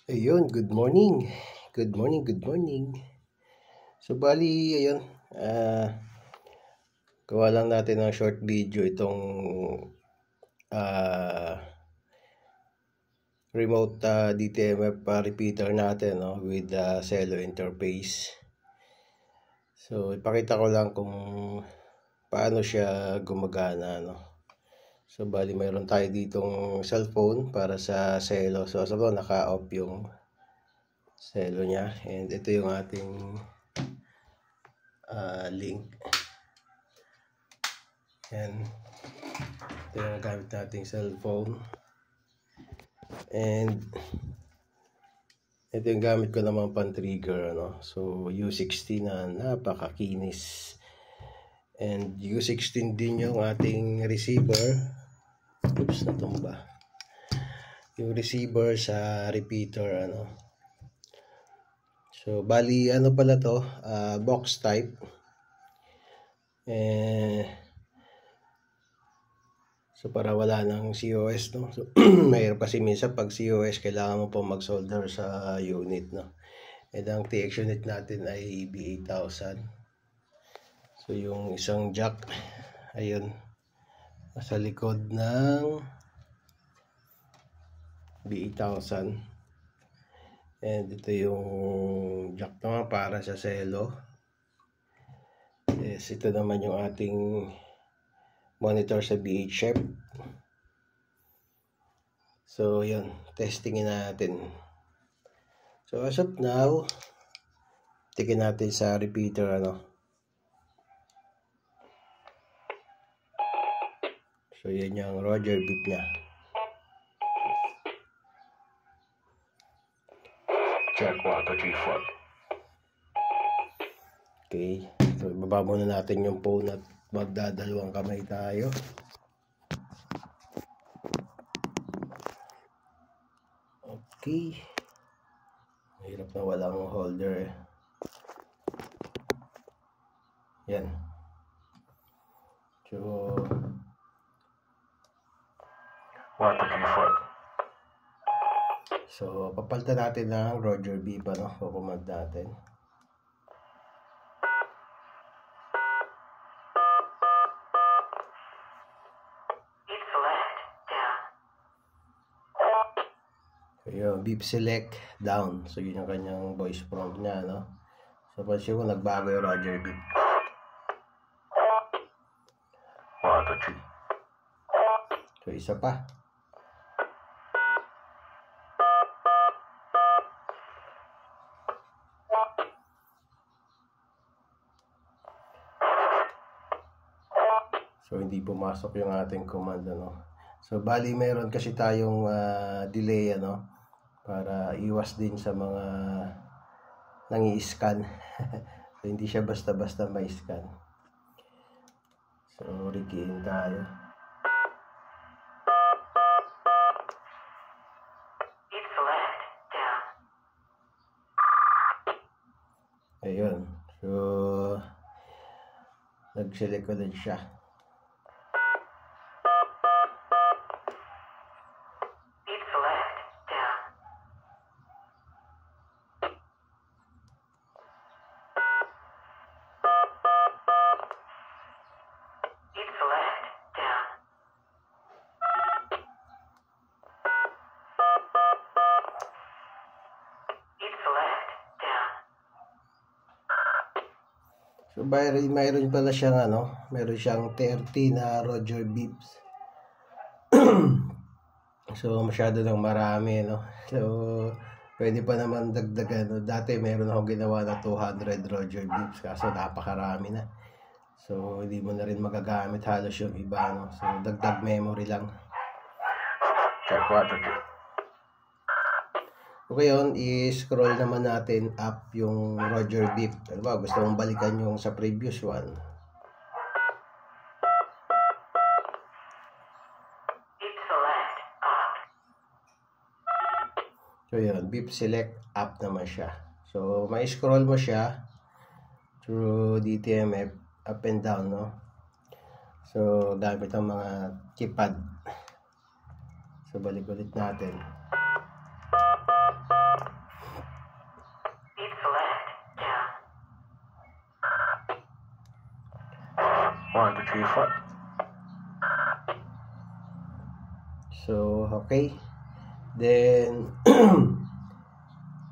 Ayun, good morning. Good morning, good morning. So, bali, ayun, gawa lang natin ng short video itong ah, remote DTMF repeater natin, no, with cello interface. So, ipakita ko lang kung paano siya gumagana, no. So, bali, mayroon tayo ditong cellphone para sa cello. So, naka-off yung cello niya. And ito yung ating link. Yan. Ito yung gamit nating cellphone. And ito yung gamit ko naman pan-trigger, ano. So, U60 na napakakinis. And U16 din yung ating receiver. Oops, natumba. Yung receiver sa repeater, ano. So, bali, ano pala to? Box type. So, para wala ng COS, no? So, mayroon kasi minsan pag COS, kailangan mo pa mag-solder sa unit, no? And ang TX unit natin ay B8000. So, yung isang jack, ayun, nasa likod ng B8000. And ito yung jack naman para sa cello. Yes, ito naman yung ating monitor sa VHF. So, yun, testingin natin. So, as of now, tingin natin sa repeater, ano. So, yan yung Roger beep niya. Check 1, 2, 3, 4. Okay. So, ibaba muna natin yung phone at magdadalawang kamay tayo. Okay. Mahirap na walang holder eh. Yan. So, 1, 2, 3, 4. So, papalitan natin ng Roger beep, ano, kukumand natin. So, yun, beep select down. So, yun yung kanyang voice prompt niya, no. So, pansin mo, nagbago yung Roger beep. 1, 2, 3. So, isa pa. So, hindi pumasok yung ating command, ano. So, bali meron kasi tayong delay, ano, para iwas din sa mga nangi-scan. So, hindi siya basta-basta may-scan. So, rikiin tayo. Ayun. So, nag-select ko din siya. So, mayroon pala siyang, ano, mayroon siyang 30 na Roger beeps. So, masyado lang marami, no. So, pwede pa naman dagdagan, no? Dati meron akong ginawa na 200 Roger beeps, kaso napakarami na. So, hindi mo na rin magagamit halos yung iba, no. So, dagdag memory lang. Check 1, 2, 3. Okay, yun, i-scroll naman natin up yung Roger beep. Ano ba, gusto mong balikan yung sa previous one. So, yun, beep select up naman siya. So, may scroll mo siya through DTMF, up and down, no? So, gamit ang mga keypad. So, balik ulit natin. C-sharp. So, okay. Then,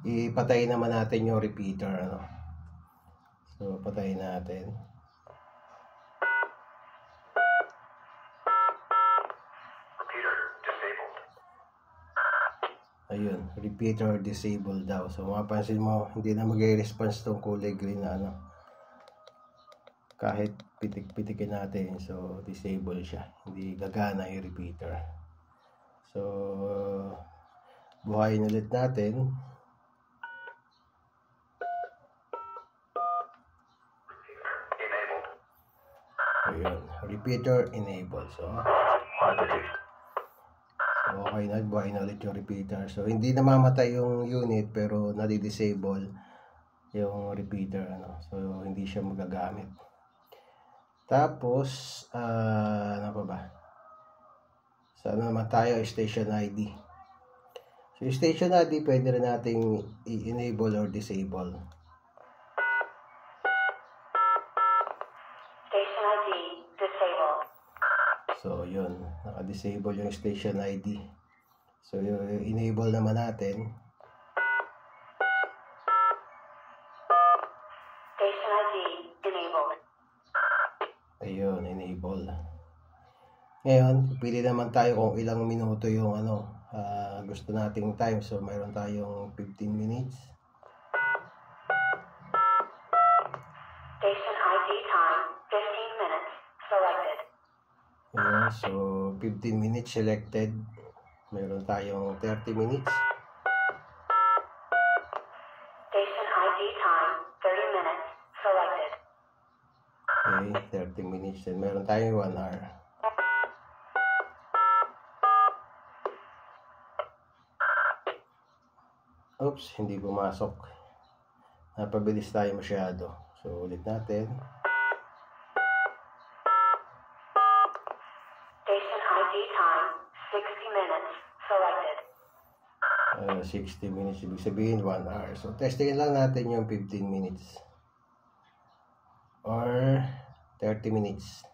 ipatay naman natin yung repeater, ano. So, patayin natin. Repeater disabled. Ayun, repeater disabled daw. So, mapansin mo, hindi na mag-response tong kulay green na ano. Kahit pitik-pitikin natin, so disable siya. Hindi gagana yung repeater. So, buhayin ulit natin. Enabled. Ayun, repeater enabled. So, okay na, buhayin ulit yung repeater. So, hindi namamatay yung unit, pero nadi-disable yung repeater, ano. So, hindi siya magagamit. Tapos, ano pa ba? Saan naman tayo? Station ID. So, station ID, pwede rin nating i-enable or disable. Station ID disabled. So, yun. Naka-disable yung station ID. So, enable naman natin. Station ID enabled. Ayun, enable. Ngayon, pili naman tayo kung ilang minuto yung ano, gusto nating time. So, mayroon tayong 15 minutes. Station ID time 15 minutes selected. Ayun, so 15 minutes selected. Mayroon tayong 30 minutes. Station ID time 30 minutes selected. Okay, 30 minutes. Then meron tayong 1 hour. Oops, hindi pumasok. Napabilis tayo masyado. So, ulit natin. Station ID time 60 minutes selected. 60 minutes, ibig sabihin 1 hour. So, testingin lang natin yung 15 minutes. Or 30 minutes.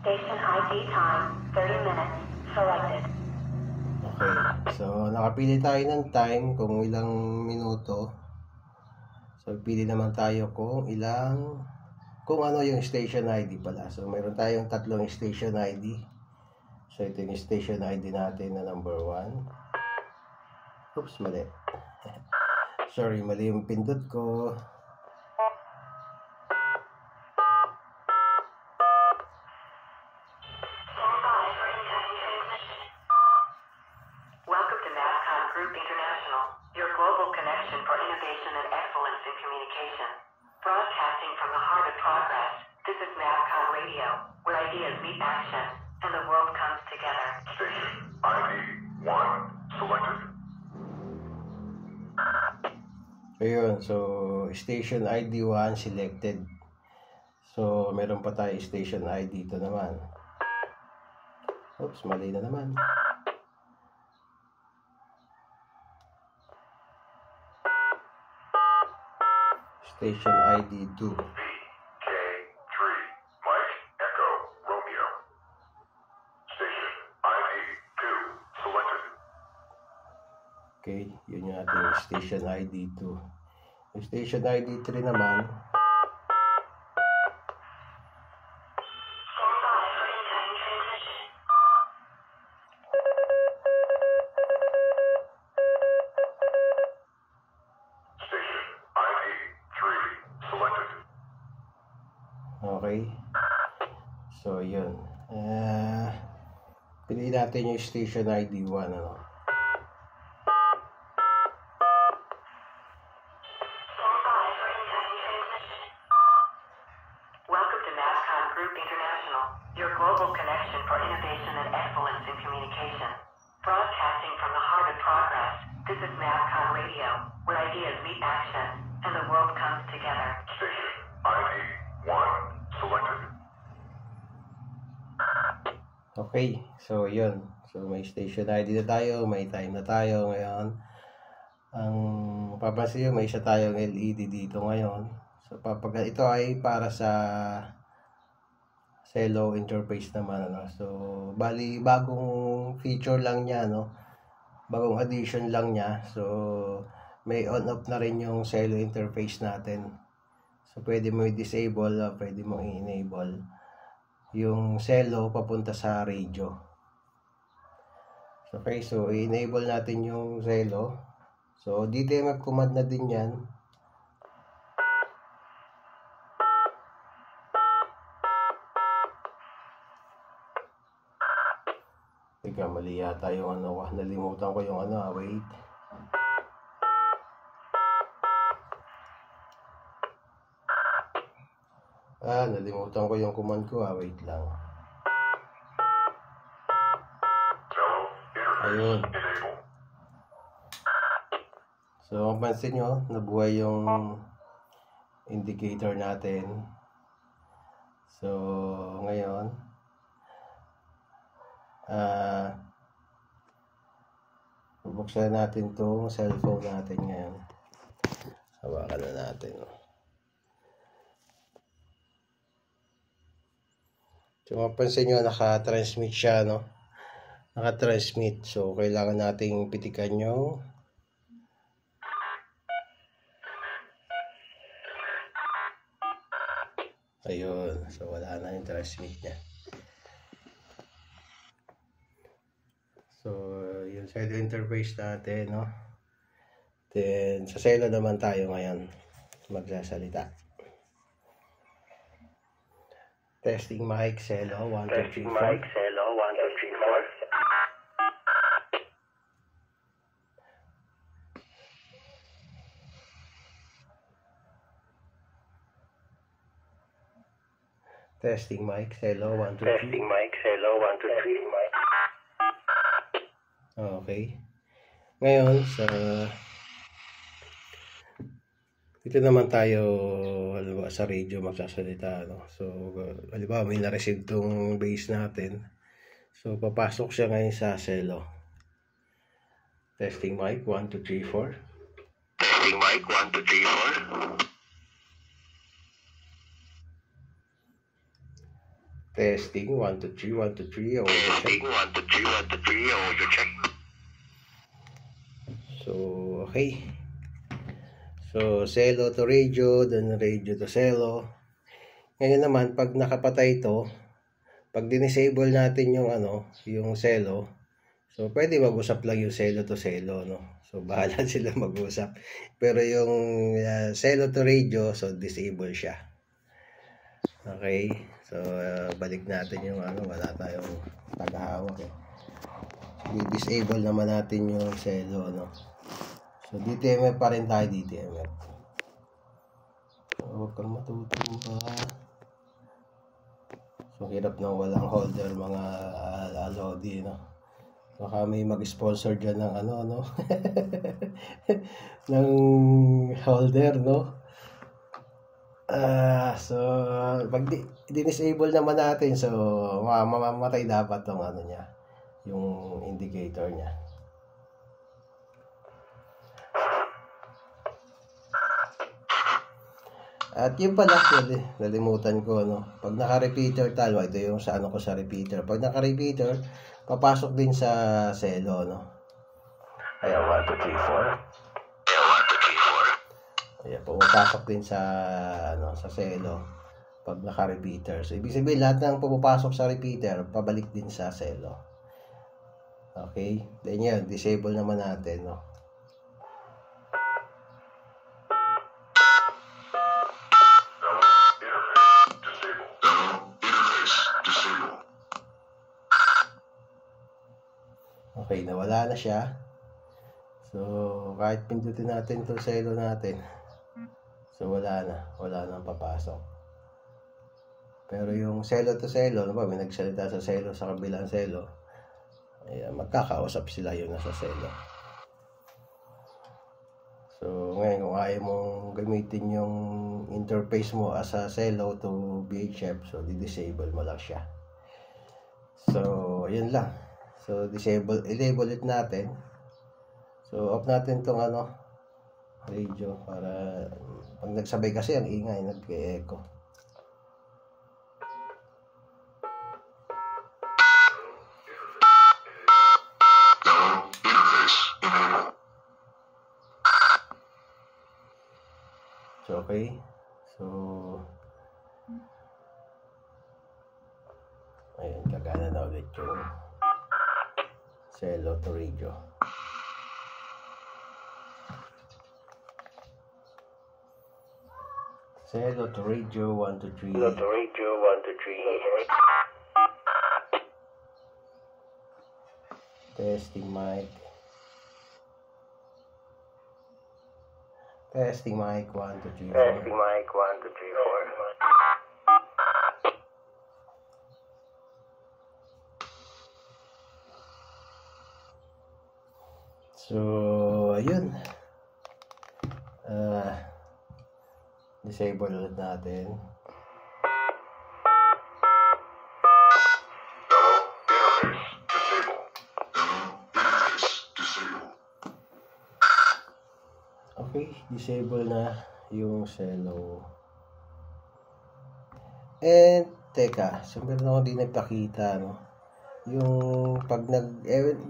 Station ID time 30 minutes selected. Okay. So, nakapili tayo ng time kung ilang minuto. So, pili naman tayo kung ano yung station ID pala. So, mayroon tayong tatlong station ID. So, ito yung station ID natin na number 1. Oops, mali. Sorry, mali yung pindot ko. Welcome to NASCON Group International, your global connection for innovation and excellence in communication. Broadcasting from the heart of progress, this is NASCON Radio, where ideas meet action, and the world comes together. Station ID 1 selected. Ayun, so station ID 1 selected. So, meron pa tayo station ID dito naman. Oops, mali na naman. Station ID 2. VK3 Mike Echo Romeo. Station ID 2 selected. Okay, yun yung ating station ID 2. Yung station ID 3 naman, Station ID 3 selected. okay. So, yun. Piliin natin yung station ID 1, ano. Welcome to NASCON Group International, your global connection for innovation and excellence in communication. Broadcasting from the heart of progress, this is NASCON Radio, where ideas meet action, and the world comes together. Station ID 1 selected. Okay, so yun. So, may station ID na tayo, may time na tayo ngayon. Ang papansin nyo, may isa tayong LED dito ngayon. So ito ay para sa cello interface naman, ano. So bali bagong feature lang niya, no, bagong addition lang niya. So may on off na rin yung cello interface natin. So pwede mo i-disable, pwede mo i-enable yung cello papunta sa radio. Okay, so i-enable natin yung cello. So DTMF command na din yan. Teka, mali yata yung ano, nalimutan ko yung ano, wait. Nalimutan ko yung command ko, wait lang. Ayun. So, mapansin nyo, nabuhay yung indicator natin. So, ngayon, bubuksan natin itong cellphone natin ngayon. Hawakan na natin. So, mapansin nyo, naka-transmit siya, no? Naka-transmit. So, kailangan nating pitikan yung ayun. So, wala na yung transmit niya. So, yung cello interface natin, no? Then, sa cello naman tayo ngayon magsasalita. Testing mic, cello, 1, 2, 3, 4. Mic, cello, 1, 2, 3, 4. Testing mic, cello, 1, 2, 3. Testing mic, cello, 1, 2, 3. Okay. Ngayon, dito naman tayo, halimbawa, sa radio magsasalita, no? So, halimbawa, may na-receive tong bass natin. So, papasok siya ngayon sa cello. Testing mic, 1, 2, 3, 4. Testing mic, 1, 2, 3, 4. Testing, 1, 2, 3, 1, 2, 3. Testing, 1, 2, 3, 1, 2, 3. Audio check. So, okay. So, cello to radio, then radio to cello. Ngayon naman, pag nakapatay ito, pag dinisable natin yung yung cello, so pwede mag-usap lang yung cello to cello, no? So, bahala sila mag-usap. Pero yung cello to radio, so disable siya. Okay? So, balik natin yung wala tayong tagahawak eh. I-disable naman natin yung cello, no? So, DTMF pa rin tayo, DTMF. So, huwag kang matutumba. So, hirap nang walang holder, mga Lodi, no? Baka may mag-sponsor dyan ng no? ng holder, no? So, pag disable naman natin, so, mamamatay dapat tong niya, yung indicator niya. At yun pala, nalimutan ko, no? Pag naka-repeater tayo, ito yung sa ko sa repeater. Pag naka-repeater, papasok din sa cello, no? Ayan, 1, 2, 3, 4. Ayan, pumapasok din sa, sa cello. Pag naka-repeater. So, ibig sabihin, lahat ng pumapasok sa repeater, pabalik din sa cello. Okay? Then yan, disable naman natin, no? Okay, nawala na siya. So, kahit pindutin natin itong cello natin, so wala nang papasok. Pero yung cello to cello, may nagsalita sa cello sa kabilang cello, ayan, magkakausap sila yung nasa cello. So, ngayon, kung ayaw mong gamitin yung interface mo as a cello to VHF, so di-disable mo lang siya. So, yun lang. So, enable it natin. So off natin tong radio para pag nagsabay kasi ang ingay, nag-echo. So okay. So ayun, gagana na ulit yung cello to radio. Cello to radio, 1, 2, 3. Cello to radio, 1, 2, 3. Testing mic. Testing mic, 1, 2, 3, 4. Testing mic, 1, 2, 3, 4. So, ayun. Disable ulit natin. Okay, disable na yung cello. And, teka, so meron ako din nagpakita, yung pag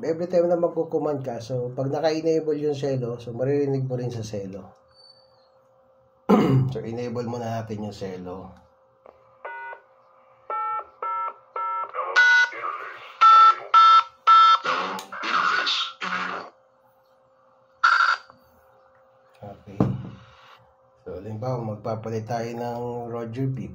every time na magko-command ka, so pag naka-enable yung cello, so maririnig mo rin sa cello. So enable muna natin yung cello. Okay. So halimbawa magpapalit tayo ng Roger beep.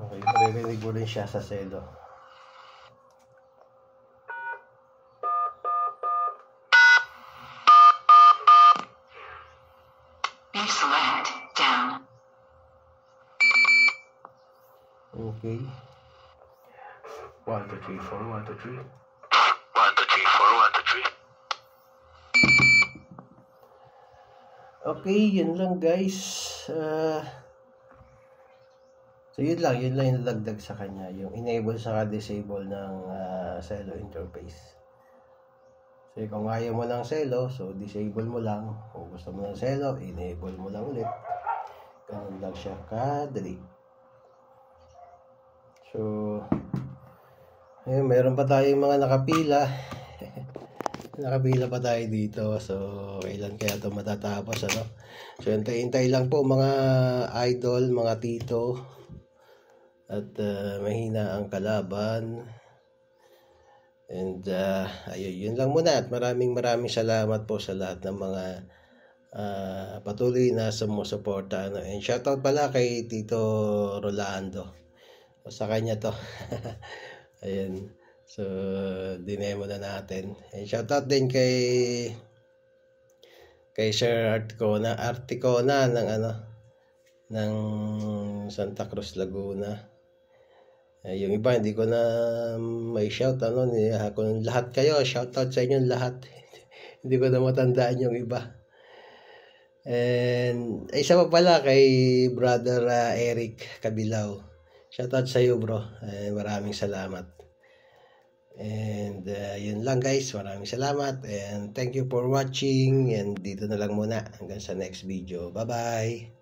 Okay, maririnig mo rin siya sa cello. Select down. Okay. 1, 2, 3, 4, 1, 2, 3. 1, 2, 3, 4, 1, 2, 3. Okay, yun lang guys. So yun lang yung nalagdag sa kanya, yung enable saka disable ng cello interface. So kung ayaw mo ng cello, so disable mo lang. Kung gusto mo ng cello, enable mo lang ulit. Ganun lang siya kadali. So ayun, meron pa tayong mga nakapila. Nakapila pa tayo dito. So kailan kaya ito matatapos, So hintay lang po mga idol, mga tito. At mahina ang kalaban. And ayun, yun lang muna. At maraming salamat po sa lahat ng mga patuloy na sumusuporta. And shoutout pala kay Tito Rolando. Sa kanya to. Ayun. So dinemo na natin. And shoutout din kay Sir Articona ng Santa Cruz, Laguna. Yung iba hindi ko na may shout kung lahat kayo, shoutout sa inyo lahat. Hindi ko na matandaan yung iba. And isa pa pala kay brother Eric Kabilao. Shoutout sa iyo, bro. Maraming salamat. And yun lang guys, maraming salamat and thank you for watching, and dito na lang muna hanggang sa next video. Bye bye.